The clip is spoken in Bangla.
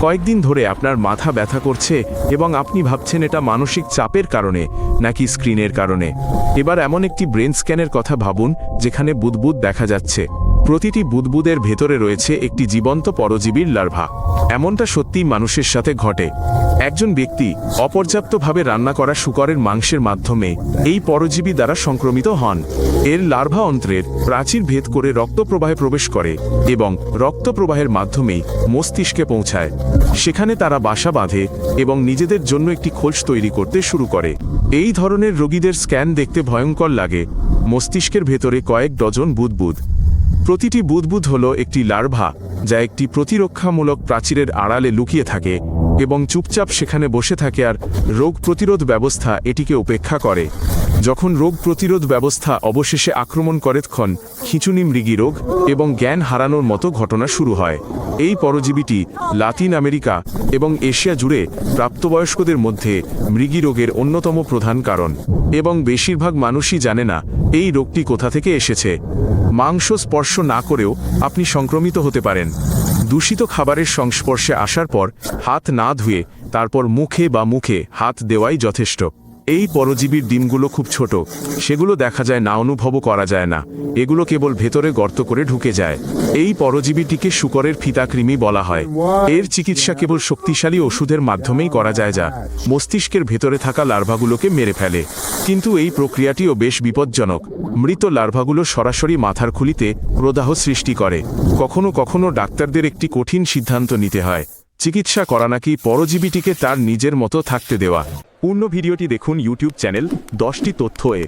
কয়েকদিন ধরে আপনার মাথা ব্যথা করছে এবং আপনি ভাবছেন এটা মানসিক চাপের কারণে নাকি স্ক্রিনের কারণে। এবার এমন একটি ব্রেন স্ক্যানের কথা ভাবুন যেখানে বুদবুদ দেখা যাচ্ছে। প্রতিটি বুদবুদের ভেতরে রয়েছে একটি জীবন্ত পরজীবীর লার্ভা। এমনটা সত্যিই মানুষের সাথে ঘটে। একজন ব্যক্তি অপর্যাপ্তভাবে রান্না করা শূকরের মাংসের মাধ্যমে এই পরজীবী দ্বারা সংক্রমিত হন। এর লার্ভা অন্ত্রের প্রাচীর ভেদ করে রক্তপ্রবাহে প্রবেশ করে এবং রক্তপ্রবাহের মাধ্যমেই মস্তিষ্কে পৌঁছায়। সেখানে তারা বাসা বাঁধে এবং নিজেদের জন্য একটি খোলস তৈরি করতে শুরু করে। এই ধরনের রোগীদের স্ক্যান দেখতে ভয়ঙ্কর লাগে। মস্তিষ্কের ভেতরে কয়েক ডজন বুদবুদ। প্রতিটি বুদবুদ হলো একটি লার্ভা যা একটি প্রতিরক্ষামূলক প্রাচীরের আড়ালে লুকিয়ে থাকে এবং চুপচাপ সেখানে বসে থাকে আর রোগ প্রতিরোধ ব্যবস্থা এটিকে উপেক্ষা করে। যখন রোগ প্রতিরোধ ব্যবস্থা অবশেষে আক্রমণ করে তখন খিঁচুনি, মৃগী রোগ এবং জ্ঞান হারানোর মতো ঘটনা শুরু হয়। এই পরজীবীটি লাতিন আমেরিকা এবং এশিয়া জুড়ে প্রাপ্তবয়স্কদের মধ্যে মৃগী রোগের অন্যতম প্রধান কারণ এবং বেশিরভাগ মানুষই জানে না এই রোগটি কোথা থেকে এসেছে। মাংস স্পর্শ না করেও আপনি সংক্রমিত হতে পারেন। দূষিত খাবারের সংস্পর্শে আসার পর হাত না ধুয়ে তারপর মুখে হাত দেওয়াই যথেষ্ট। এই পরজীবীর ডিমগুলো খুব ছোট, সেগুলো দেখা যায় না, অনুভবও করা যায় না। এগুলো কেবল ভেতরে গর্ত করে ঢুকে যায়। এই পরজীবীটিকে শূকরের ফিতাকৃমি বলা হয়। এর চিকিৎসা কেবল শক্তিশালী ওষুধের মাধ্যমেই করা যায় যা মস্তিষ্কের ভেতরে থাকা লার্ভাগুলোকে মেরে ফেলে। কিন্তু এই প্রক্রিয়াটিও বেশ বিপজ্জনক। মৃত লার্ভাগুলো সরাসরি মাথার খুলিতে প্রদাহ সৃষ্টি করে। কখনো কখনো ডাক্তারদের একটি কঠিন সিদ্ধান্ত নিতে হয়, চিকিৎসা করা নাকি পরজীবীটিকে তার নিজের মতো থাকতে দেওয়া। পূর্ণ ভিডিওটি দেখুন ইউটিউব চ্যানেল 10টি তথ্য এ।